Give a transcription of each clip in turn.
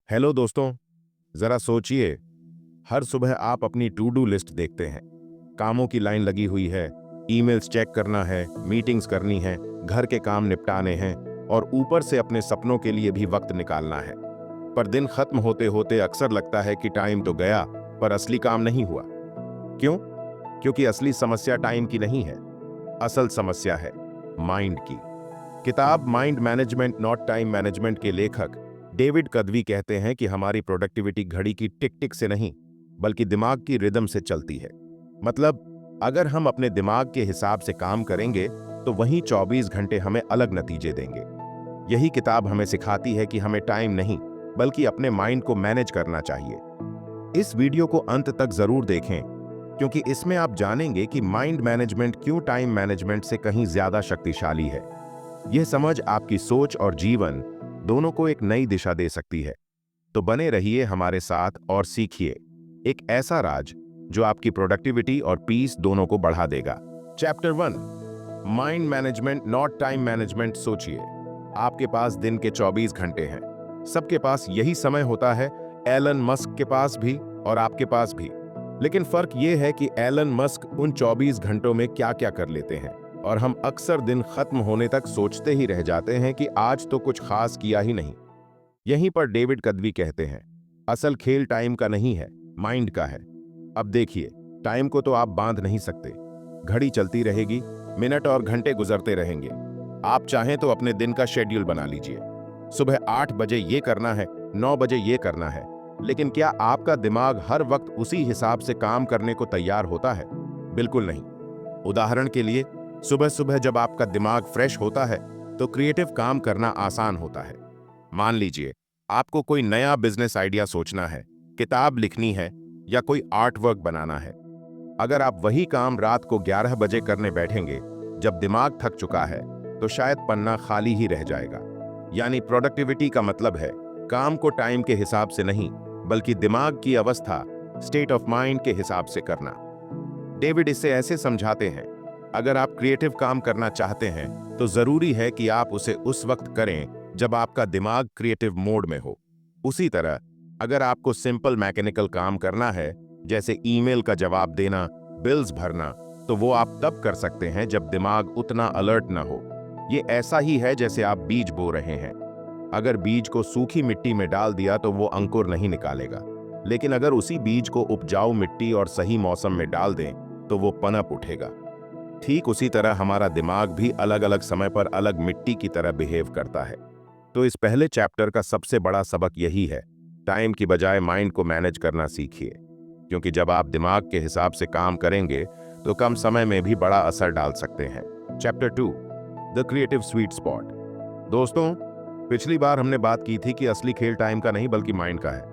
Hello दोस्तों। जरा सोचिए, हर सुबह आप अपनी टू डू लिस्ट देखते हैं। कामों की लाइन लगी हुई है, ईमेल्स चेक करना है, मीटिंग्स करनी है, घर के काम निपटाने हैं और ऊपर से अपने सपनों के लिए भी वक्त निकालना है। पर दिन खत्म होते होते अक्सर लगता है कि टाइम तो गया, पर असली काम नहीं हुआ। क्यों? क्योंकि असली समस्या टाइम की नहीं है, असल समस्या है माइंड की। किताब mind management not time management के लेखक डेविड कद्वी कहते हैं कि हमारी प्रोडक्टिविटी घड़ी की टिक टिक से नहीं, बल्कि दिमाग की रिदम से चलती है। मतलब, अगर हम अपने दिमाग के हिसाब से काम करेंगे तो वही 24 घंटे हमें अलग नतीजे देंगे। यही किताब हमें सिखाती है कि हमें टाइम नहीं, बल्कि अपने माइंड को मैनेज करना चाहिए। इस वीडियो को अंत तक जरूर देखें, क्योंकि इसमें आप जानेंगे कि माइंड मैनेजमेंट क्यों टाइम मैनेजमेंट से कहीं ज्यादा शक्तिशाली है। यह समझ आपकी सोच और जीवन दोनों को एक नई दिशा दे सकती है। तो बने रहिए हमारे साथ और सीखिए एक ऐसा राज जो आपकी प्रोडक्टिविटी और पीस दोनों को बढ़ा देगा। Chapter 1, mind management not time management. सोचिए, आपके पास दिन के 24 घंटे हैं। सबके पास यही समय होता है, एलन मस्क के पास भी और आपके पास भी। लेकिन फर्क यह है कि एलन मस्क उन 24 घंटों में क्या क्या कर लेते हैं और हम अक्सर दिन खत्म होने तक सोचते ही रह जाते हैं कि आज तो कुछ खास किया ही नहीं। यहीं पर डेविड कद्वी कहते हैं, असल खेल टाइम का नहीं है, माइंड का है। अब देखिए, टाइम को तो आप बांध नहीं सकते। घड़ी चलती रहेगी, मिनट और घंटे गुजरते रहेंगे। आप चाहें तो अपने दिन का शेड्यूल बना लीजिए। सुबह 8 बजे ये करना है, 9 बजे ये करना है। लेकिन क्या आपका दिमाग हर वक्त उसी हिसाब से काम करने को तैयार होता है? बिल्कुल नहीं। उदाहरण के लिए, सुबह सुबह जब आपका दिमाग फ्रेश होता है तो क्रिएटिव काम करना आसान होता है। मान लीजिए, आपको कोई नया बिजनेस आइडिया सोचना है, किताब लिखनी है या कोई आर्ट वर्क बनाना है। अगर आप वही काम रात को 11 बजे करने बैठेंगे, जब दिमाग थक चुका है, तो शायद पन्ना खाली ही रह जाएगा। यानी प्रोडक्टिविटी का मतलब है काम को टाइम के हिसाब से नहीं, बल्कि दिमाग की अवस्था, स्टेट ऑफ माइंड के हिसाब से करना। डेविड इसे ऐसे समझाते हैं, अगर आप क्रिएटिव काम करना चाहते हैं तो जरूरी है कि आप उसे उस वक्त करें जब आपका दिमाग क्रिएटिव मोड में हो। उसी तरह, अगर आपको सिंपल मैकेनिकल काम करना है, जैसे ईमेल का जवाब देना, बिल्स भरना, तो वो आप तब कर सकते हैं जब दिमाग उतना अलर्ट ना हो। ये ऐसा ही है जैसे आप बीज बो रहे हैं। अगर बीज को सूखी मिट्टी में डाल दिया तो वो अंकुर नहीं निकालेगा। लेकिन अगर उसी बीज को उपजाऊ मिट्टी और सही मौसम में डाल दें तो वो पनप उठेगा। ठीक उसी तरह हमारा दिमाग भी अलग अलग समय पर अलग मिट्टी की तरह बिहेव करता है। तो इस पहले चैप्टर का सबसे बड़ा सबक यही है, टाइम की बजाय माइंड को मैनेज करना सीखिए। क्योंकि जब आप दिमाग के हिसाब से काम करेंगे तो कम समय में भी बड़ा असर डाल सकते हैं। Chapter 2, the creative sweet spot. दोस्तों, पिछली बार हमने बात की थी कि असली खेल टाइम का नहीं बल्कि माइंड का है।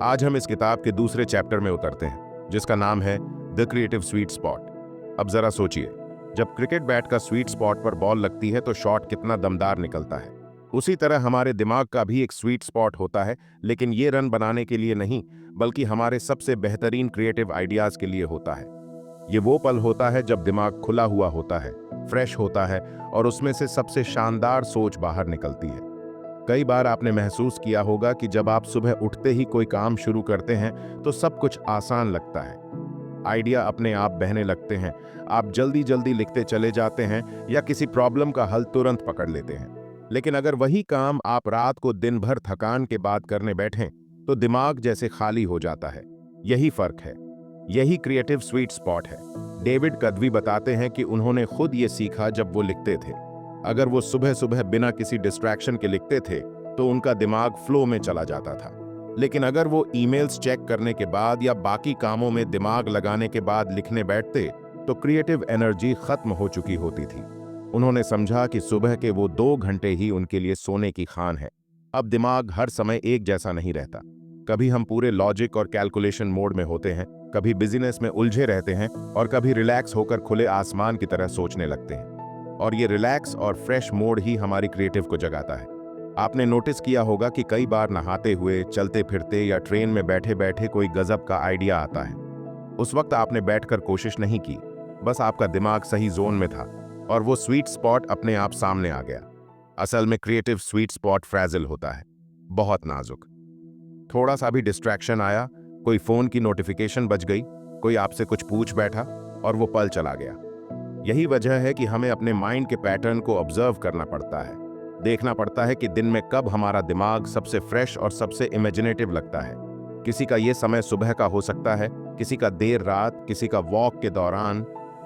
आज हम इस किताब के दूसरे चैप्टर में उतरते हैं, जिसका नाम है द क्रिएटिव स्वीट स्पॉट। अब जरा सोचिए, जब क्रिकेट बैट का स्वीट स्पॉट पर बॉल लगती है तो शॉट कितना दमदार निकलता है। उसी तरह हमारे दिमाग का भी एक स्वीट स्पॉट होता है, लेकिन ये रन बनाने के लिए नहीं, बल्कि हमारे सबसे बेहतरीन क्रिएटिव आइडियाज के लिए होता है। ये वो पल होता है जब दिमाग खुला हुआ होता है, फ्रेश होता है और उसमें से सबसे शानदार सोच बाहर निकलती है। कई बार आपने महसूस किया होगा कि जब आप सुबह उठते ही कोई काम शुरू करते हैं तो सब कुछ आसान लगता है। आइडिया अपने आप बहने लगते हैं, आप जल्दी जल्दी लिखते चले जाते हैं या किसी प्रॉब्लम का हल तुरंत पकड़ लेते हैं। लेकिन अगर वही काम आप रात को दिन भर थकान के बाद करने बैठें तो दिमाग जैसे खाली हो जाता है। यही फर्क है, यही क्रिएटिव स्वीट स्पॉट है। डेविड कद्वी बताते हैं कि उन्होंने खुद ये सीखा जब वो लिखते थे। अगर वो सुबह सुबह बिना किसी डिस्ट्रैक्शन के लिखते थे तो उनका दिमाग फ्लो में चला जाता था। लेकिन अगर वो ईमेल्स चेक करने के बाद या बाकी कामों में दिमाग लगाने के बाद लिखने बैठते तो क्रिएटिव एनर्जी खत्म हो चुकी होती थी। उन्होंने समझा कि सुबह के वो 2 घंटे ही उनके लिए सोने की खान है। अब दिमाग हर समय एक जैसा नहीं रहता। कभी हम पूरे लॉजिक और कैलकुलेशन मोड में होते हैं, कभी बिजनेस में उलझे रहते हैं और कभी रिलैक्स होकर खुले आसमान की तरह सोचने लगते हैं। और ये रिलैक्स और फ्रेश मोड ही हमारी क्रिएटिव को जगाता है। आपने नोटिस किया होगा कि कई बार नहाते हुए, चलते फिरते या ट्रेन में बैठे बैठे कोई गजब का आइडिया आता है। उस वक्त आपने बैठकर कोशिश नहीं की, बस आपका दिमाग सही जोन में था और वो स्वीट स्पॉट अपने आप सामने आ गया। असल में क्रिएटिव स्वीट स्पॉट फ्रैजिल होता है, बहुत नाजुक। थोड़ा सा भी डिस्ट्रैक्शन आया, कोई फोन की नोटिफिकेशन बज गई, कोई आपसे कुछ पूछ बैठा और वो पल चला गया। यही वजह है कि हमें अपने माइंड के पैटर्न को ऑब्जर्व करना पड़ता है। देखना पड़ता है कि दिन में कब हमारा दिमाग सबसे फ्रेश और सबसे इमेजिनेटिव लगता है। किसी का ये समय सुबह का हो सकता है, किसी का देर रात, किसी का वॉक के दौरान।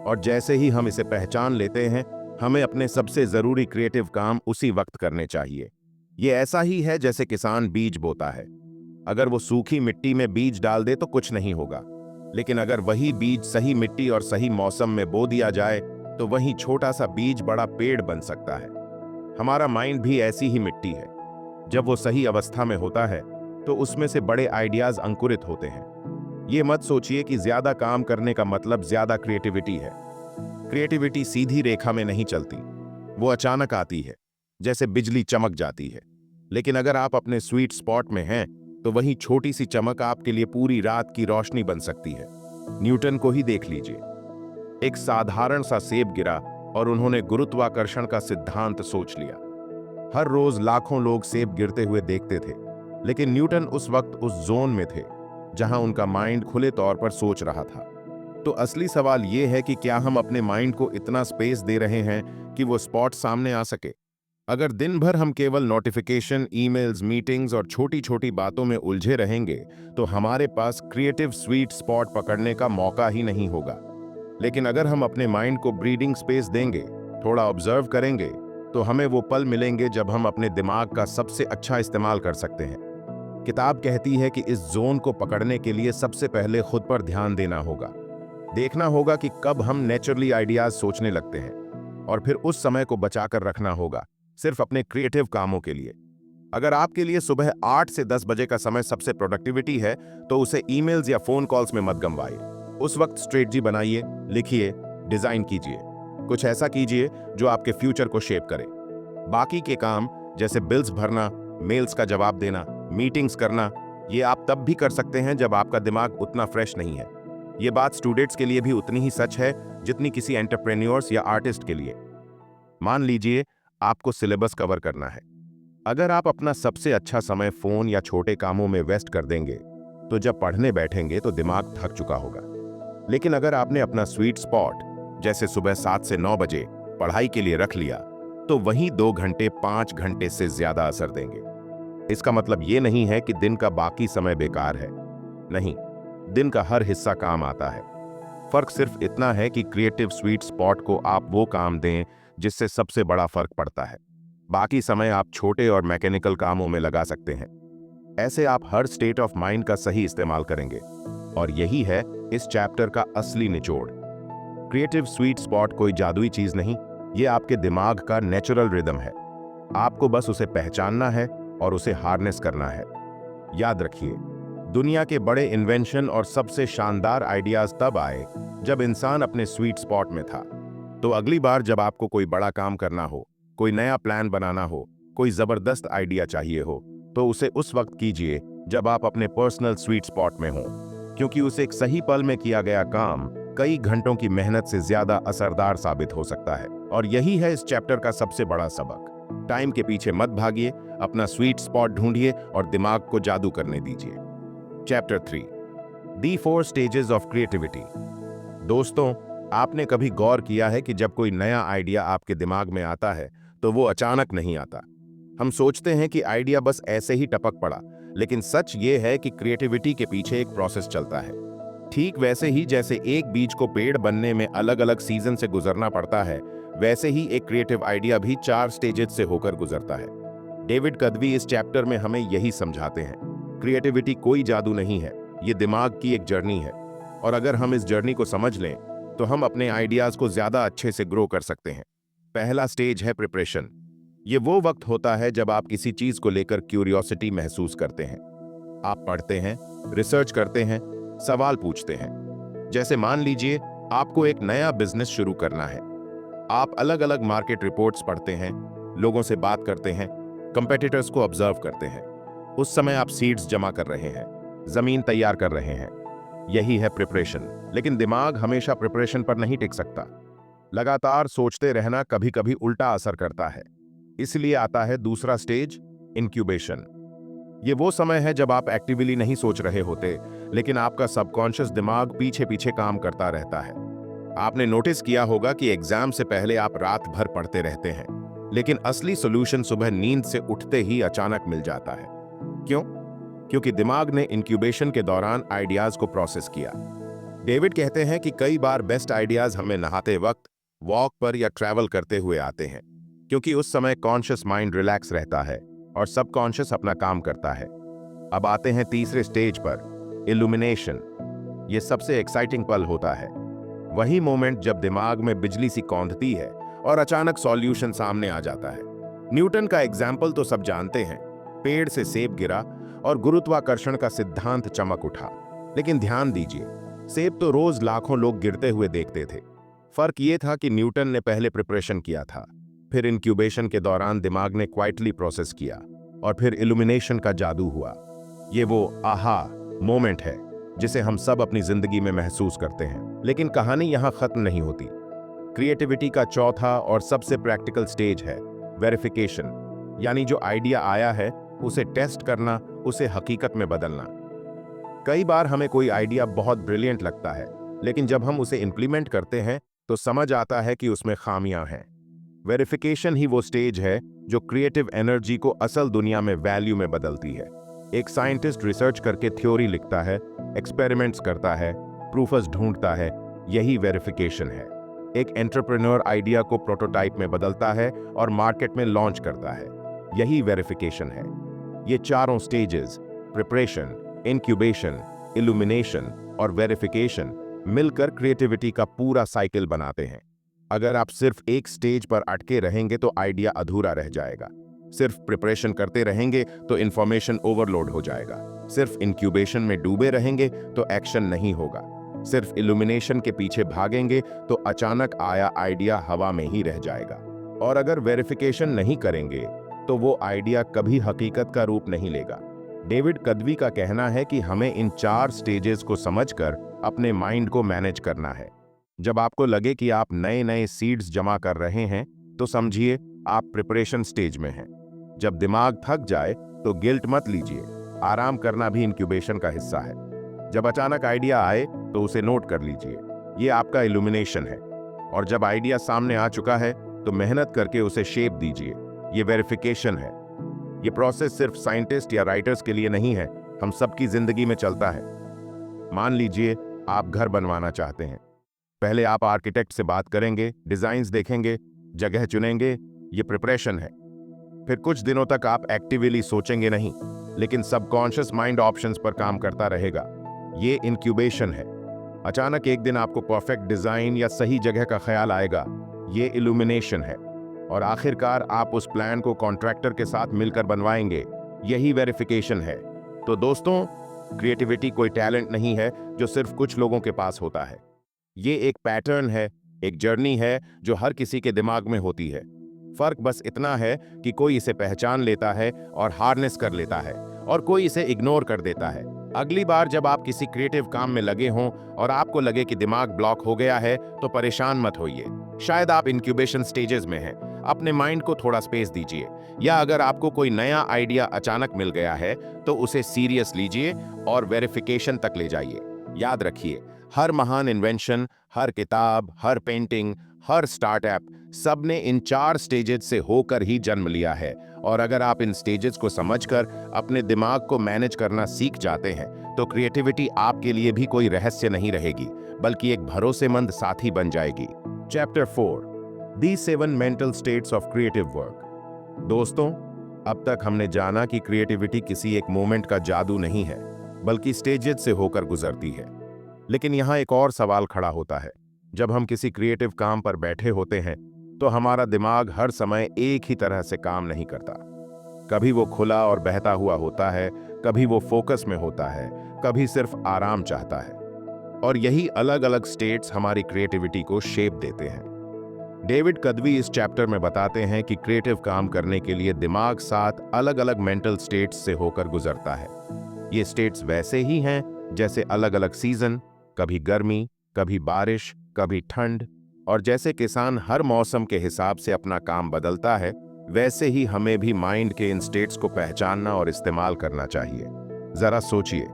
और जैसे ही हम इसे पहचान लेते हैं, हमें अपने सबसे ज़रूरी क्रिएटिव काम उसी वक्त करने चाहिए। ये ऐसा ही है जैसे किसान बीज बोता है। अगर वो सूखी मिट्टी में बीज डाल दे तो कुछ नहीं होगा, लेकिन अगर वही बीज सही मिट्टी और सही मौसम में बो दिया जाए तो वही छोटा सा बीज बड़ा पेड़ बन सकता है। हमारा माइंड भी ऐसी ही मिट्टी है। जब वो सही अवस्था में होता है तो उसमें से बड़े आइडियाज अंकुरित होते हैं। ये मत सोचिए कि ज्यादा काम करने का मतलब ज्यादा क्रिएटिविटी है। क्रिएटिविटी सीधी रेखा में नहीं चलती, वो अचानक आती है, जैसे बिजली चमक जाती है। लेकिन अगर आप अपने स्वीट स्पॉट में हैं तो वही छोटी सी चमक आपके लिए पूरी रात की रोशनी बन सकती है। न्यूटन को ही देख लीजिए। एक साधारण सा सेब गिरा और उन्होंने गुरुत्वाकर्षण का सिद्धांत सोच लिया। हर रोज लाखों लोग सेब गिरते हुए देखते थे, लेकिन न्यूटन उस वक्त उस जोन में थे जहां उनका माइंड खुले तौर पर सोच रहा था। तो असली सवाल यह है कि क्या हम अपने माइंड को इतना स्पेस दे रहे हैं कि वो स्पॉट सामने आ सके। अगर दिन भर हम केवल नोटिफिकेशन, ईमेल्स, मीटिंग्स और छोटी छोटी बातों में उलझे रहेंगे तो हमारे पास क्रिएटिव स्वीट स्पॉट पकड़ने का मौका ही नहीं होगा। लेकिन अगर हम अपने माइंड को ब्रीडिंग स्पेस देंगे, थोड़ा ऑब्जर्व करेंगे, तो हमें वो पल मिलेंगे जब हम अपने दिमाग का सबसे अच्छा इस्तेमाल कर सकते हैं। किताब कहती है कि इस जोन को पकड़ने के लिए सबसे पहले खुद पर ध्यान देना होगा। देखना होगा कि कब हम नेचुरली आइडियाज सोचने लगते हैं और फिर उस समय को बचाकर रखना होगा सिर्फ अपने क्रिएटिव कामों के लिए। अगर आपके लिए सुबह 8 से 10 बजे का समय सबसे प्रोडक्टिविटी है तो उसे ईमेल्स या फोन कॉल्स में मत गंवाइए। उस वक्त स्ट्रेटजी बनाइए, लिखिए, डिजाइन कीजिए। कुछ ऐसा कीजिए जो आपके फ्यूचर को शेप करे। बाकी के काम जैसे बिल्स भरना, मेल्स का जवाब देना, मीटिंग्स करना, ये आप तब भी कर सकते हैं जब आपका दिमाग उतना फ्रेश नहीं है। ये बात स्टूडेंट्स के लिए भी उतनी ही सच है जितनी किसी एंटरप्रेन्योर्स या आर्टिस्ट के लिए। मान लीजिए आपको सिलेबस कवर करना है। अगर आप अपना सबसे अच्छा समय फोन या छोटे कामों में वेस्ट कर देंगे तो जब पढ़ने बैठेंगे तो दिमाग थक चुका होगा। लेकिन अगर आपने अपना स्वीट स्पॉट जैसे सुबह 7 से 9 बजे पढ़ाई के लिए रख लिया तो वहीं 2 घंटे 5 घंटे से ज्यादा असर देंगे। इसका मतलब ये नहीं है कि दिन का बाकी समय बेकार है। नहीं, दिन का हर हिस्सा काम आता है। फर्क सिर्फ इतना है कि क्रिएटिव स्वीट स्पॉट को आप वो काम दें जिससे सबसे बड़ा फर्क पड़ता है। बाकी समय आप छोटे और मैकेनिकल कामों में लगा सकते हैं। ऐसे आप हर स्टेट ऑफ माइंड का सही इस्तेमाल करेंगे। और यही है इस चैप्टर का असली निचोड़। क्रिएटिव स्वीट स्पॉट कोई जादुई चीज नहीं, ये आपके दिमाग का नेचुरल रिदम है। आपको बस उसे पहचानना है और उसे हार्नेस करना है। याद रखिए, दुनिया के बड़े इन्वेंशन और सबसे शानदार आइडियाज तब आए जब इंसान अपने स्वीट स्पॉट में था। तो अगली बार जब आपको कोई बड़ा काम करना हो, कोई नया प्लान बनाना हो, कोई जबरदस्त आइडिया चाहिए हो, तो उसे उस वक्त कीजिए जब आप अपने पर्सनल स्वीट स्पॉट में हो, क्योंकि उसे एक सही पल में किया गया काम कई घंटों की मेहनत से ज्यादा असरदार साबित हो सकता है। और यही है इस चैप्टर का सबसे बड़ा सबक। टाइम के पीछे मत भागिए, अपना स्वीट स्पॉट ढूंढिए और दिमाग को जादू करने दीजिए। Chapter 3, the 4 stages of creativity. दोस्तों, आपने कभी गौर किया है कि जब कोई नया आइडिया आपके दिमाग में आता है तो वो अचानक नहीं आता। हम सोचते हैं कि आइडिया बस ऐसे ही टपक पड़ा, लेकिन सच ये है कि क्रिएटिविटी के पीछे एक प्रोसेस चलता है। ठीक वैसे ही जैसे एक बीज को पेड़ बनने में अलग अलग सीजन से गुजरना पड़ता है, वैसे ही एक क्रिएटिव आइडिया भी 4 स्टेजेस से होकर गुजरता है। डेविड कदवी इस चैप्टर में हमें यही समझाते हैं। क्रिएटिविटी कोई जादू नहीं है, ये दिमाग की एक जर्नी है। और अगर हम इस जर्नी को समझ लें तो हम अपने आइडियाज को ज्यादा अच्छे से ग्रो कर सकते हैं। पहला स्टेज है प्रिपरेशन। ये वो वक्त होता है जब आप किसी चीज को लेकर क्यूरियोसिटी महसूस करते हैं। आप पढ़ते हैं, रिसर्च करते हैं, सवाल पूछते हैं। जैसे मान लीजिए आपको एक नया बिजनेस शुरू करना है। आप अलग अलग मार्केट रिपोर्ट्स पढ़ते हैं, लोगों से बात करते हैं, कंपेटिटर्स को ऑब्जर्व करते हैं। उस समय आप सीड्स जमा कर रहे हैं, जमीन तैयार कर रहे हैं। यही है प्रिपरेशन। लेकिन दिमाग हमेशा प्रिपरेशन पर नहीं टिक सकता। लगातार सोचते रहना कभी कभी उल्टा असर करता है। इसलिए आता है दूसरा स्टेज, इंक्यूबेशन। ये वो समय है जब आप एक्टिवली नहीं सोच रहे होते, लेकिन आपका सबकॉन्शियस दिमाग पीछे पीछे काम करता रहता है। आपने नोटिस किया होगा कि एग्जाम से पहले आप रात भर पढ़ते रहते हैं, लेकिन असली सॉल्यूशन सुबह नींद से उठते ही अचानक मिल जाता है। क्यों? क्योंकि दिमाग ने इंक्यूबेशन के दौरान आइडियाज को प्रोसेस किया। डेविड कहते हैं कि कई बार बेस्ट आइडियाज हमें नहाते वक्त, वॉक पर या ट्रैवल करते हुए आते हैं, क्योंकि उस समय कॉन्शियस माइंड रिलैक्स रहता है और सबकॉन्शियस अपना काम करता है। अब आते हैं तीसरे स्टेज पर, इल्यूमिनेशन। ये सबसे एक्साइटिंग पल होता है। वही मोमेंट जब दिमाग में बिजली सी कौंधती है और अचानक सॉल्यूशन सामने आ जाता है। न्यूटन का एग्जाम्पल तो सब जानते हैं। पेड़ से सेब गिरा और गुरुत्वाकर्षण का सिद्धांत चमक उठा। लेकिन ध्यान दीजिए, सेब तो रोज लाखों लोग गिरते हुए देखते थे। फर्क ये था कि न्यूटन ने पहले प्रिपरेशन किया था, फिर इंक्यूबेशन के दौरान दिमाग ने क्वाइटली प्रोसेस किया, और फिर इल्यूमिनेशन का जादू हुआ। ये वो आहा मोमेंट है जिसे हम सब अपनी जिंदगी में महसूस करते हैं। लेकिन कहानी यहाँ खत्म नहीं होती। क्रिएटिविटी का चौथा और सबसे प्रैक्टिकल स्टेज है वेरिफिकेशन, यानी जो आइडिया आया है उसे टेस्ट करना, उसे हकीकत में बदलना। कई बार हमें कोई आइडिया बहुत ब्रिलियंट लगता है, लेकिन जब हम उसे इंप्लीमेंट करते हैं तो समझ आता है कि उसमें खामियां हैं। वेरिफिकेशन ही वो स्टेज है जो क्रिएटिव एनर्जी को असल दुनिया में वैल्यू में बदलती है। एक साइंटिस्ट रिसर्च करके थ्योरी लिखता है, एक्सपेरिमेंट्स करता है, प्रूफस ढूंढता है, यही वेरिफिकेशन है। एक एंटरप्रेन्योर आइडिया को प्रोटोटाइप में बदलता है और मार्केट में लॉन्च करता है, यही वेरिफिकेशन है। ये चारों स्टेजेस, प्रिपरेशन, इंक्यूबेशन, इल्यूमिनेशन और वेरिफिकेशन, मिलकर क्रिएटिविटी का पूरा साइकिल बनाते हैं। अगर आप सिर्फ एक स्टेज पर अटके रहेंगे तो आइडिया अधूरा रह जाएगा। सिर्फ प्रिपरेशन करते रहेंगे तो इंफॉर्मेशन ओवरलोड हो जाएगा। सिर्फ इंक्यूबेशन में डूबे रहेंगे तो एक्शन नहीं होगा। सिर्फ इल्यूमिनेशन के पीछे भागेंगे तो अचानक आया आइडिया हवा में ही रह जाएगा। और अगर वेरिफिकेशन नहीं करेंगे तो वो आइडिया कभी हकीकत का रूप नहीं लेगा। डेविड कद्वी का कहना है कि हमें इन 4 स्टेजेस को समझकर अपने माइंड को मैनेज करना है। जब आपको लगे कि आप नए नए सीड्स जमा कर रहे हैं तो समझिए आप प्रिपरेशन स्टेज में हैं। जब दिमाग थक जाए तो गिल्ट मत लीजिए, आराम करना भी इंक्यूबेशन का हिस्सा है। जब अचानक आइडिया आए तो उसे नोट कर लीजिए, ये आपका इल्यूमिनेशन है। और जब आइडिया सामने आ चुका है तो मेहनत करके उसे शेप दीजिए, ये वेरिफिकेशन है। ये प्रोसेस सिर्फ साइंटिस्ट या राइटर्स के लिए नहीं है, हम सबकी जिंदगी में चलता है। मान लीजिए आप घर बनवाना चाहते हैं। पहले आप आर्किटेक्ट से बात करेंगे, डिजाइन्स देखेंगे, जगह चुनेंगे, ये प्रिपरेशन है। फिर कुछ दिनों तक आप एक्टिवली सोचेंगे नहीं, लेकिन सबकॉन्शियस माइंड ऑप्शंस पर काम करता रहेगा, ये इंक्यूबेशन है। अचानक एक दिन आपको परफेक्ट डिजाइन या सही जगह का ख्याल आएगा, ये इल्यूमिनेशन है। और आखिरकार आप उस प्लान को कॉन्ट्रैक्टर के साथ मिलकर बनवाएंगे, यही वेरिफिकेशन है। तो दोस्तों, क्रिएटिविटी कोई टैलेंट नहीं है जो सिर्फ कुछ लोगों के पास होता है। ये एक पैटर्न है, एक जर्नी है जो हर किसी के दिमाग में होती है। फर्क बस इतना है कि कोई इसे पहचान लेता है और हार्नेस कर लेता है, और कोई इसे इग्नोर कर देता है। अगली बार जब आप किसी क्रिएटिव काम में लगे हों और आपको लगे कि दिमाग ब्लॉक हो गया है तो परेशान मत होइए। शायद आप इंक्यूबेशन स्टेजेस में हैं। अपने माइंड को थोड़ा स्पेस दीजिए, या अगर आपको कोई नया आइडिया अचानक मिल गया है तो उसे सीरियस लीजिए और वेरिफिकेशन तक ले जाइए। याद रखिए, हर महान इन्वेंशन, हर किताब, हर पेंटिंग, हर स्टार्टअप, सब ने इन 4 स्टेजेस से होकर ही जन्म लिया है। और अगर आप इन स्टेजेस को समझकर अपने दिमाग को मैनेज करना सीख जाते हैं तो क्रिएटिविटी आपके लिए भी कोई रहस्य नहीं रहेगी, बल्कि एक भरोसेमंद साथी बन जाएगी। Chapter 4, the 7 mental states of creative work. दोस्तों, अब तक हमने जाना कि क्रिएटिविटी किसी एक मोमेंट का जादू नहीं है, बल्कि स्टेजेस से होकर गुजरती है। लेकिन यहाँ एक और सवाल खड़ा होता है। जब हम किसी क्रिएटिव काम पर बैठे होते हैं तो हमारा दिमाग हर समय एक ही तरह से काम नहीं करता। कभी वो खुला और बहता हुआ होता है, कभी वो फोकस में होता है, कभी सिर्फ आराम चाहता है। और यही अलग अलग स्टेट्स हमारी क्रिएटिविटी को शेप देते हैं। डेविड कद्वी इस चैप्टर में बताते हैं कि क्रिएटिव काम करने के लिए दिमाग 7 अलग अलग मेंटल स्टेट्स से होकर गुजरता है। ये स्टेट्स वैसे ही हैं जैसे अलग अलग सीजन, कभी गर्मी, कभी बारिश, कभी ठंड। और जैसे किसान हर मौसम के हिसाब से अपना काम बदलता है, वैसे ही हमें भी माइंड के इन स्टेट्स को पहचानना और इस्तेमाल करना चाहिए। जरा सोचिए,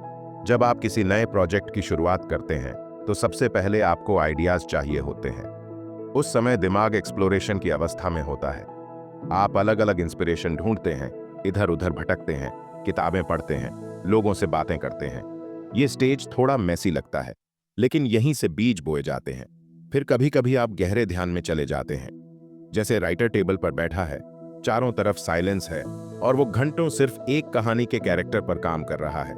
जब आप किसी नए प्रोजेक्ट की शुरुआत करते हैं तो सबसे पहले आपको आइडियाज चाहिए होते हैं। उस समय दिमाग एक्सप्लोरेशन की अवस्था में होता है। आप अलग अलग इंस्पिरेशन ढूंढते हैं, इधर उधर भटकते हैं, किताबें पढ़ते हैं, लोगों से बातें करते हैं। ये स्टेज थोड़ा मैसी लगता है, लेकिन यहीं से बीज बोए जाते हैं। फिर कभी कभी आप गहरे ध्यान में चले जाते हैं, जैसे राइटर टेबल पर बैठा है, चारों तरफ साइलेंस है और वो घंटों सिर्फ एक कहानी के कैरेक्टर पर काम कर रहा है।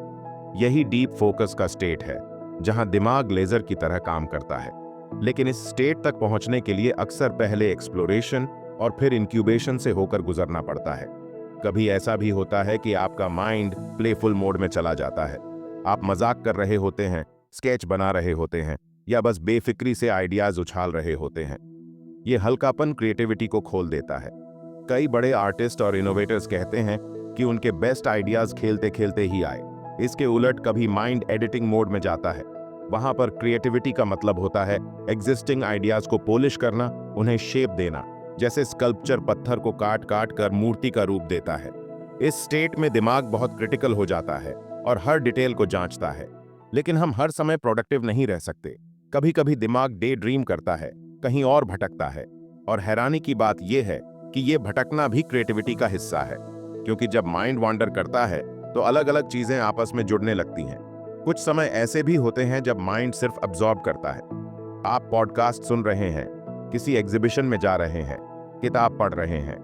यही डीप फोकस का स्टेट है, जहां दिमाग लेजर की तरह काम करता है। लेकिन इस स्टेट तक पहुंचने के लिए अक्सर पहले एक्सप्लोरेशन और फिर इंक्यूबेशन से होकर गुजरना पड़ता है। कभी ऐसा भी होता है कि आपका माइंड प्लेफुल मोड में चला जाता है। आप मजाक कर रहे होते हैं, स्केच बना रहे होते हैं या बस बेफिक्री से आइडियाज उछाल रहे होते हैं। ये हल्कापन क्रिएटिविटी को खोल देता है। कई बड़े आर्टिस्ट और इनोवेटर्स कहते हैं कि उनके बेस्ट आइडियाज खेलते खेलते ही आए। इसके उलट कभी माइंड एडिटिंग मोड में जाता है। वहां पर क्रिएटिविटी का मतलब होता है एग्जिस्टिंग आइडियाज को पॉलिश करना, उन्हें शेप देना, जैसे स्कल्पचर पत्थर को काट काट कर मूर्ति का रूप देता है। इस स्टेट में दिमाग बहुत क्रिटिकल हो जाता है और हर डिटेल को जांचता है। लेकिन हम हर समय प्रोडक्टिव नहीं रह सकते। कभी कभी दिमाग डे ड्रीम करता है, कहीं और भटकता है। और हैरानी की बात यह है कि यह भटकना भी क्रिएटिविटी का हिस्सा है, क्योंकि जब माइंड वांडर करता है तो अलग अलग चीजें आपस में जुड़ने लगती हैं। कुछ समय ऐसे भी होते हैं जब माइंड सिर्फ अब्सॉर्ब करता है। आप पॉडकास्ट सुन रहे हैं, किसी एग्जीबिशन में जा रहे हैं, किताब पढ़ रहे हैं।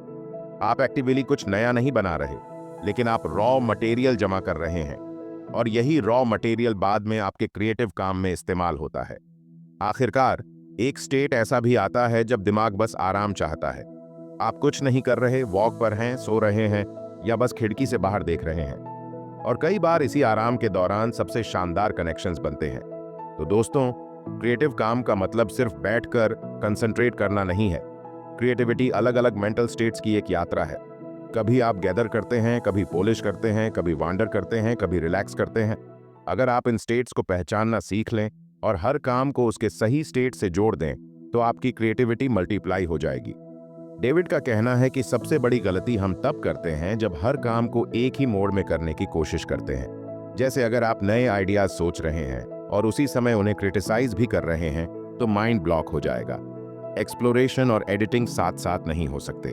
आप एक्टिवली कुछ नया नहीं बना रहे, लेकिन आप रॉ मटेरियल जमा कर रहे हैं और यही रॉ मटेरियल बाद में आपके क्रिएटिव काम में इस्तेमाल होता है। आखिरकार एक स्टेट ऐसा भी आता है जब दिमाग बस आराम चाहता है। आप कुछ नहीं कर रहे, वॉक पर हैं, सो रहे हैं या बस खिड़की से बाहर देख रहे हैं। और कई बार इसी आराम के दौरान सबसे शानदार कनेक्शंस बनते हैं। तो दोस्तों, क्रिएटिव काम का मतलब सिर्फ बैठकर कंसंट्रेट करना नहीं है। क्रिएटिविटी अलग अलग मेंटल स्टेट्स की एक यात्रा है। कभी आप गैदर करते हैं, कभी पॉलिश करते हैं, कभी वांडर करते हैं, कभी रिलैक्स करते हैं। अगर आप इन स्टेट्स को पहचानना सीख लें और हर काम को उसके सही स्टेट से जोड़ दें, तो आपकी क्रिएटिविटी मल्टीप्लाई हो जाएगी। डेविड का कहना है कि सबसे बड़ी गलती हम तब करते हैं जब हर काम को एक ही मोड में करने की कोशिश करते हैं। जैसे अगर आप नए आइडियाज सोच रहे हैं और उसी समय उन्हें क्रिटिसाइज भी कर रहे हैं, तो माइंड ब्लॉक हो जाएगा। एक्सप्लोरेशन और एडिटिंग साथ साथ नहीं हो सकते।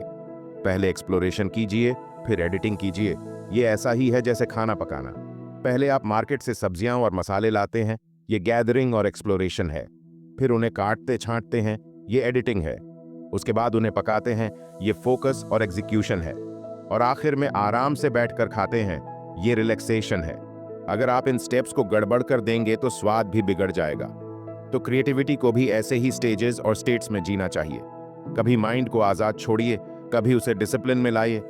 पहले एक्सप्लोरेशन कीजिए, फिर एडिटिंग कीजिए। ये ऐसा ही है जैसे खाना पकाना। पहले आप मार्केट से सब्जियां और मसाले लाते हैं, ये गैदरिंग और एक्सप्लोरेशन है। फिर उन्हें काटते छांटते हैं, ये एडिटिंग है। उसके बाद उन्हें पकाते हैं, ये फोकस और एग्जीक्यूशन है। और आखिर में आराम से बैठकर खाते हैं, ये रिलैक्सेशन है। अगर आप इन स्टेप्स को गड़बड़ कर देंगे तो स्वाद भी बिगड़ जाएगा। तो क्रिएटिविटी को भी ऐसे ही स्टेजेस और स्टेट्स में जीना चाहिए। कभी माइंड को आज़ाद छोड़िए, कभी उसे डिसिप्लिन में लाइए,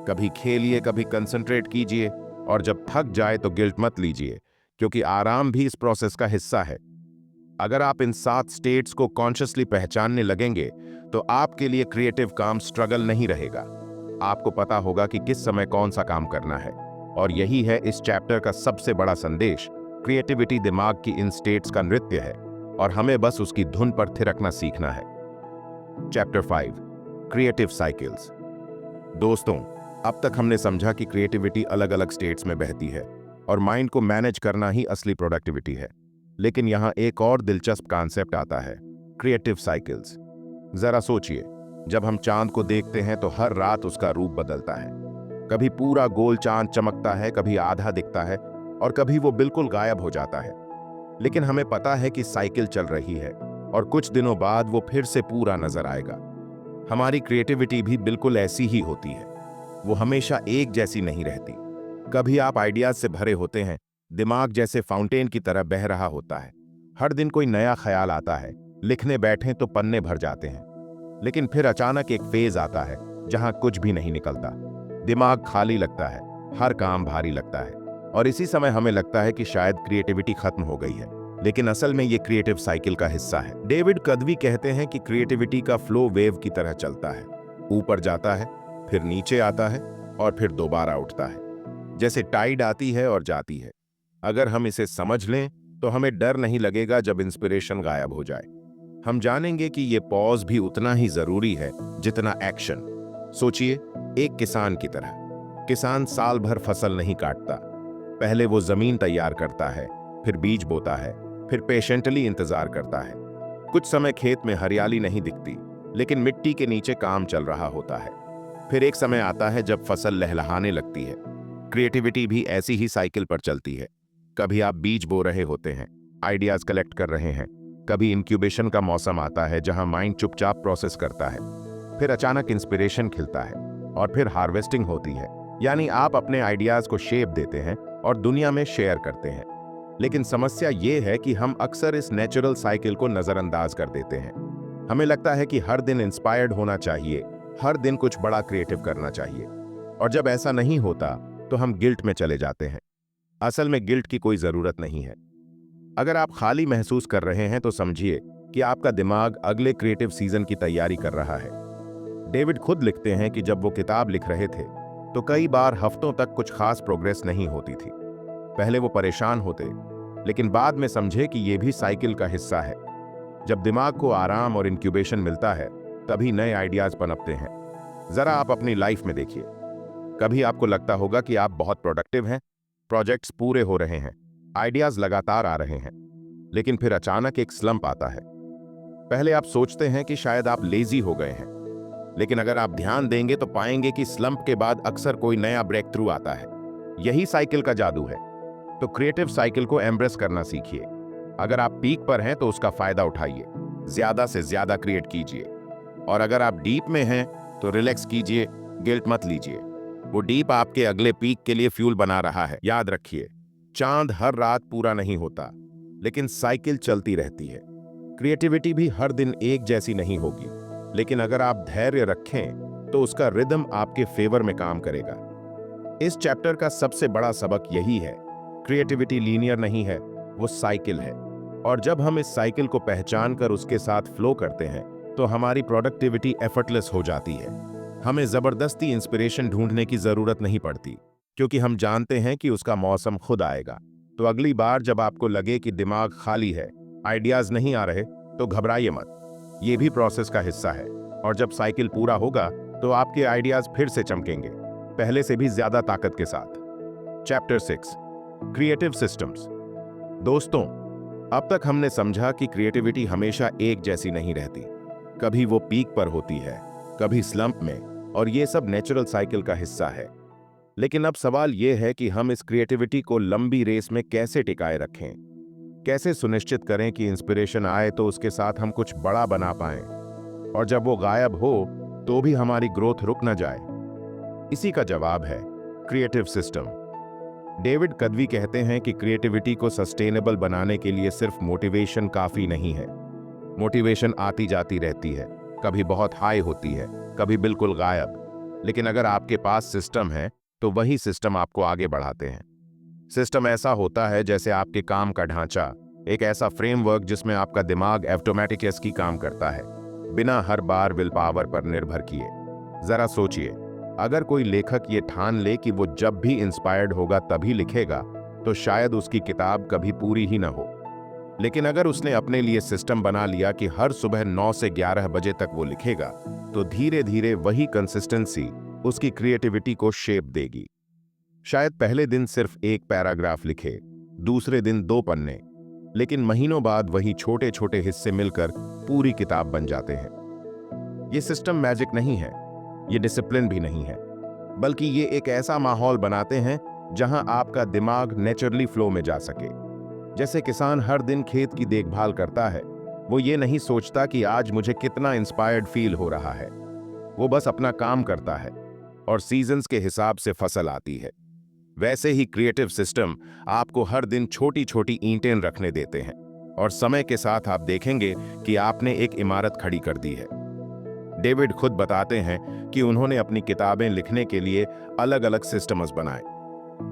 कभी खेलिए, कभी कंसंट्रेट कीजिए, और जब थक जाए तो गिल्ट मत लीजिए, क्योंकि आराम भी इस प्रोसेस का हिस्सा है। अगर आप इन 7 स्टेट्स को कॉन्शियसली पहचानने लगेंगे तो आपके लिए क्रिएटिव काम स्ट्रगल नहीं रहेगा। आपको पता होगा कि किस समय कौन सा काम करना है। और यही है इस चैप्टर का सबसे बड़ा संदेश। क्रिएटिविटी दिमाग की इन स्टेट्स का नृत्य है और हमें बस उसकी धुन पर थिरकना सीखना है। Chapter 5, creative cycles. दोस्तों, अब तक हमने समझा कि क्रिएटिविटी अलग अलग स्टेट्स में बहती है और माइंड को मैनेज करना ही असली प्रोडक्टिविटी है। लेकिन यहां एक और दिलचस्प कॉन्सेप्ट आता है, क्रिएटिव साइकिल्स। जरा सोचिए, जब हम चांद को देखते हैं तो हर रात उसका रूप बदलता है। कभी पूरा गोल चांद चमकता है, कभी आधा दिखता है और कभी वो बिल्कुल गायब हो जाता है। लेकिन हमें पता है कि साइकिल चल रही है और कुछ दिनों बाद वो फिर से पूरा नजर आएगा। हमारी क्रिएटिविटी भी बिल्कुल ऐसी ही होती है। वो हमेशा एक जैसी नहीं रहती। कभी आप आइडियाज से भरे होते हैं, दिमाग जैसे फाउंटेन की तरह बह रहा होता है। हर दिन कोई नया ख्याल आता है, लिखने बैठें तो पन्ने भर जाते हैं। लेकिन फिर अचानक एक फेज आता है जहां कुछ भी नहीं निकलता। दिमाग खाली लगता है, हर काम भारी लगता है और इसी समय हमें लगता है कि शायद क्रिएटिविटी खत्म हो गई है। लेकिन असल में ये क्रिएटिव साइकिल का हिस्सा है। डेविड कद्वी कहते हैं कि क्रिएटिविटी का फ्लो वेव की तरह चलता है। ऊपर जाता है, फिर नीचे आता है और फिर दोबारा उठता है, जैसे टाइड आती है और जाती है। अगर हम इसे समझ लें तो हमें डर नहीं लगेगा जब इंस्पिरेशन गायब हो जाए। हम जानेंगे कि ये पॉज भी उतना ही जरूरी है जितना एक्शन। सोचिए, एक किसान की तरह। किसान साल भर फसल नहीं काटता। पहले वो जमीन तैयार करता है, फिर बीज बोता है, फिर पेशेंटली इंतजार करता है। कुछ समय खेत में हरियाली नहीं दिखती, लेकिन मिट्टी के नीचे काम चल रहा होता है। फिर एक समय आता है जब फसल लहलहाने लगती है। क्रिएटिविटी भी ऐसी ही साइकिल पर चलती है। कभी आप बीज बो रहे होते हैं, आइडियाज कलेक्ट कर रहे हैं। कभी इंक्यूबेशन का मौसम आता है जहां माइंड चुपचाप प्रोसेस करता है। फिर अचानक इंस्पिरेशन खिलता है और फिर हार्वेस्टिंग होती है, यानी आप अपने आइडियाज को शेप देते हैं और दुनिया में शेयर करते हैं। लेकिन समस्या ये है कि हम अक्सर इस नेचुरल साइकिल को नजरअंदाज कर देते हैं। हमें लगता है कि हर दिन इंस्पायर्ड होना चाहिए, हर दिन कुछ बड़ा क्रिएटिव करना चाहिए, और जब ऐसा नहीं होता तो हम गिल्ट में चले जाते हैं। असल में गिल्ट की कोई जरूरत नहीं है। अगर आप खाली महसूस कर रहे हैं तो समझिए कि आपका दिमाग अगले क्रिएटिव सीजन की तैयारी कर रहा है। डेविड खुद लिखते हैं कि जब वो किताब लिख रहे थे तो कई बार हफ्तों तक कुछ खास प्रोग्रेस नहीं होती थी। पहले वो परेशान होते, लेकिन बाद में समझे कि ये भी साइकिल का हिस्सा है। जब दिमाग को आराम और इंक्यूबेशन मिलता है, तभी नए आइडियाज पनपते हैं। जरा आप अपनी लाइफ में देखिए। कभी आपको लगता होगा कि आप बहुत प्रोडक्टिव हैं, प्रोजेक्ट्स पूरे हो रहे हैं, आइडियाज लगातार आ रहे हैं, लेकिन फिर अचानक एक स्लंप आता है। पहले आप सोचते हैं कि शायद आप लेजी हो गए हैं, लेकिन अगर आप ध्यान देंगे तो पाएंगे कि स्लंप के बाद अक्सर कोई नया ब्रेक थ्रू आता है। यही साइकिल का जादू है। तो क्रिएटिव साइकिल को एम्ब्रेस करना सीखिए। अगर आप पीक पर हैं तो उसका फायदा उठाइए, ज्यादा से ज्यादा क्रिएट कीजिए। और अगर आप डीप में हैं तो रिलैक्स कीजिए, गिल्ट मत लीजिए। वो डीप आपके अगले पीक के लिए फ्यूल बना रहा है। याद रखिए, चांद हर रात पूरा नहीं होता, लेकिन साइकिल चलती रहती है। क्रिएटिविटी भी हर दिन एक जैसी नहीं होगी, लेकिन अगर आप धैर्य रखें तो उसका रिदम आपके फेवर में काम करेगा। इस चैप्टर का सबसे बड़ा सबक यही है, क्रिएटिविटी लीनियर नहीं है, वो साइकिल है। और जब हम इस साइकिल को पहचान कर उसके साथ फ्लो करते हैं तो हमारी प्रोडक्टिविटी एफर्टलेस हो जाती है। हमें जबरदस्ती इंस्पिरेशन ढूंढने की जरूरत नहीं पड़ती, क्योंकि हम जानते हैं कि उसका मौसम खुद आएगा। तो अगली बार जब आपको लगे कि दिमाग खाली है, आइडियाज नहीं आ रहे, तो घबराइए मत। ये भी प्रोसेस का हिस्सा है। और जब साइकिल पूरा होगा तो आपके आइडियाज फिर से चमकेंगे, पहले से भी ज्यादा ताकत के साथ। Chapter 6, creative systems. दोस्तों, अब तक हमने समझा कि क्रिएटिविटी हमेशा एक जैसी नहीं रहती। कभी वो पीक पर होती है, कभी स्लंप में, और ये सब नेचुरल साइकिल का हिस्सा है। लेकिन अब सवाल ये है कि हम इस क्रिएटिविटी को लंबी रेस में कैसे टिकाए रखें। कैसे सुनिश्चित करें कि इंस्पिरेशन आए तो उसके साथ हम कुछ बड़ा बना पाएं, और जब वो गायब हो तो भी हमारी ग्रोथ रुक न जाए। इसी का जवाब है क्रिएटिव सिस्टम। डेविड कद्वी कहते हैं कि क्रिएटिविटी को सस्टेनेबल बनाने के लिए सिर्फ मोटिवेशन काफी नहीं है। मोटिवेशन आती जाती रहती है, कभी बहुत हाई होती है, कभी बिल्कुल गायब। लेकिन अगर आपके पास सिस्टम है तो वही सिस्टम आपको आगे बढ़ाते हैं। सिस्टम ऐसा होता है जैसे आपके काम का ढांचा, एक ऐसा फ्रेमवर्क जिसमें आपका दिमाग ऑटोमेटिक काम करता है, बिना हर बार विल पावर पर निर्भर किए। जरा सोचिए, अगर कोई लेखक ये ठान ले कि वो जब भी इंस्पायर्ड होगा तभी लिखेगा, तो शायद उसकी किताब कभी पूरी ही ना हो। लेकिन अगर उसने अपने लिए सिस्टम बना लिया कि हर सुबह 9 से 11 बजे तक वो लिखेगा, तो धीरे धीरे वही कंसिस्टेंसी उसकी क्रिएटिविटी को शेप देगी। शायद पहले दिन सिर्फ एक पैराग्राफ लिखे, दूसरे दिन 2 पन्ने, लेकिन महीनों बाद वही छोटे छोटे हिस्से मिलकर पूरी किताब बन जाते हैं। ये सिस्टम मैजिक नहीं है, ये डिसिप्लिन भी नहीं है, बल्कि ये एक ऐसा माहौल बनाते हैं जहां आपका दिमाग नेचुरली फ्लो में जा सके। जैसे किसान हर दिन खेत की देखभाल करता है, वो ये नहीं सोचता कि आज मुझे कितना इंस्पायर्ड फील हो रहा है। वो बस अपना काम करता है और सीजन्स के हिसाब से फसल आती है। वैसे ही क्रिएटिव सिस्टम आपको हर दिन छोटी छोटी ईंटें रखने देते हैं, और समय के साथ आप देखेंगे कि आपने एक इमारत खड़ी कर दी है। डेविड खुद बताते हैं कि उन्होंने अपनी किताबें लिखने के लिए अलग अलग सिस्टम्स बनाए।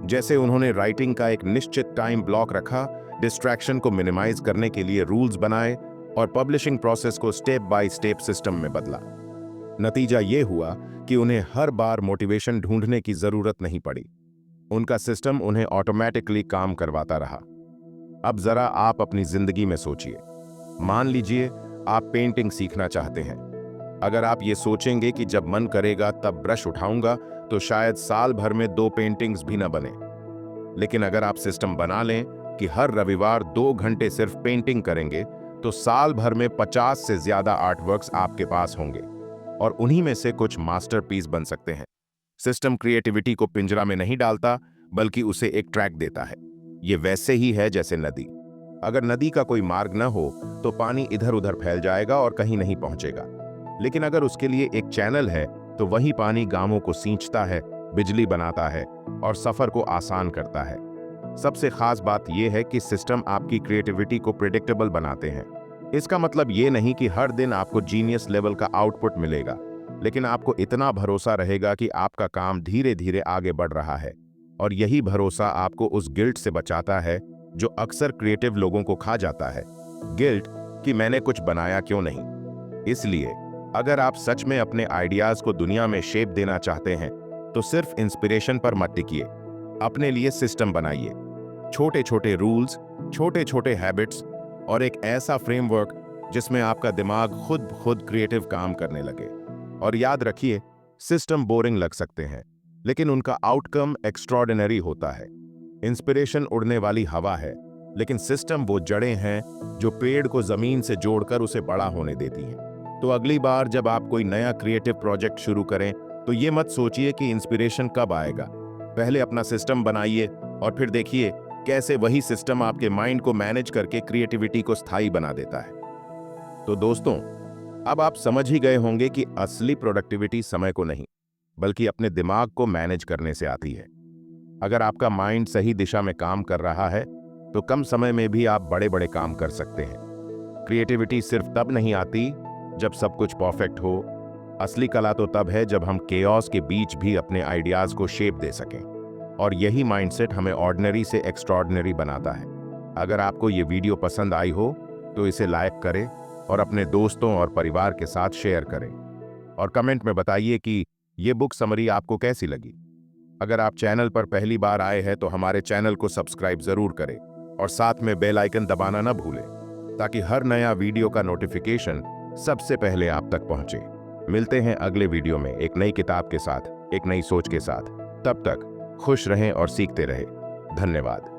जैसे उन्होंने राइटिंग का एक निश्चित टाइम ब्लॉक रखा, डिस्ट्रैक्शन को मिनिमाइज करने के लिए रूल्स बनाए, और पब्लिशिंग प्रोसेस को स्टेप बाय स्टेप सिस्टम में बदला। नतीजा ये हुआ कि उन्हें हर बार मोटिवेशन ढूंढने की जरूरत नहीं पड़ी। उनका सिस्टम उन्हें ऑटोमेटिकली काम करवाता रहा। अब जरा आप अपनी जिंदगी में सोचिए। मान लीजिए आप पेंटिंग सीखना चाहते हैं। अगर आप ये सोचेंगे कि जब मन करेगा तब ब्रश उठाऊंगा, तो शायद साल भर में 2 पेंटिंग्स भी न बने। लेकिन अगर आप सिस्टम बना लें कि हर रविवार 2 घंटे सिर्फ पेंटिंग करेंगे, तो साल भर में 50 से ज्यादा आर्टवर्क्स आपके पास होंगे और उन्हीं में से कुछ मास्टरपीस बन सकते हैं। सिस्टम क्रिएटिविटी को पिंजरा में नहीं डालता, बल्कि उसे एक ट्रैक देता है। ये वैसे ही है जैसे नदी। अगर नदी का कोई मार्ग न हो तो पानी इधर उधर फैल जाएगा और कहीं नहीं पहुंचेगा। लेकिन अगर उसके लिए एक चैनल है, तो वही पानी गांवों को सींचता है, बिजली बनाता है और सफर को आसान करता है। सबसे खास बात यह है कि सिस्टम आपकी क्रिएटिविटी को प्रेडिक्टेबल बनाते हैं। इसका मतलब ये नहीं कि हर दिन आपको जीनियस लेवल का आउटपुट मिलेगा, लेकिन आपको इतना भरोसा रहेगा कि आपका काम धीरे धीरे आगे बढ़ रहा है। और यही भरोसा आपको उस गिल्ट से बचाता है जो अक्सर क्रिएटिव लोगों को खा जाता है। गिल्ट कि मैंने कुछ बनाया क्यों नहीं। इसलिए अगर आप सच में अपने आइडियाज को दुनिया में शेप देना चाहते हैं, तो सिर्फ इंस्पिरेशन पर मत टिकिए। अपने लिए सिस्टम बनाइए। छोटे छोटे रूल्स, छोटे छोटे हैबिट्स और एक ऐसा फ्रेमवर्क जिसमें आपका दिमाग खुद क्रिएटिव काम करने लगे। और याद रखिए, सिस्टम बोरिंग लग सकते हैं, लेकिन उनका आउटकम एक्स्ट्रॉर्डिनरी होता है। इंस्पिरेशन उड़ने वाली हवा है, लेकिन सिस्टम वो जड़ें हैं जो पेड़ को जमीन से जोड़कर उसे बड़ा होने देती हैं। तो अगली बार जब आप कोई नया क्रिएटिव प्रोजेक्ट शुरू करें, तो ये मत सोचिए कि इंस्पिरेशन कब आएगा। पहले अपना सिस्टम बनाइए और फिर देखिए कैसे वही सिस्टम आपके माइंड को मैनेज करके क्रिएटिविटी को स्थायी बना देता है। तो दोस्तों, अब आप समझ ही गए होंगे कि असली प्रोडक्टिविटी समय को नहीं, बल्कि अपने दिमाग को मैनेज करने से आती है। अगर आपका माइंड सही दिशा में काम कर रहा है, तो कम समय में भी आप बड़े बड़े काम कर सकते हैं। क्रिएटिविटी सिर्फ तब नहीं आती जब सब कुछ परफेक्ट हो। असली कला तो तब है जब हम केओस के बीच भी अपने आइडियाज को शेप दे सकें। और यही माइंडसेट हमें ऑर्डिनरी से एक्स्ट्रॉर्डिनरी बनाता है। अगर आपको ये वीडियो पसंद आई हो, तो इसे लाइक करें और अपने दोस्तों और परिवार के साथ शेयर करें। और कमेंट में बताइए कि ये बुक समरी आपको कैसी लगी। अगर आप चैनल पर पहली बार आए हैं, तो हमारे चैनल को सब्सक्राइब जरूर करें और साथ में बेल आइकन दबाना न भूलें, ताकि हर नया वीडियो का नोटिफिकेशन सबसे पहले आप तक पहुंचे। मिलते हैं अगले वीडियो में एक नई किताब के साथ, एक नई सोच के साथ। तब तक खुश रहें और सीखते रहें। धन्यवाद।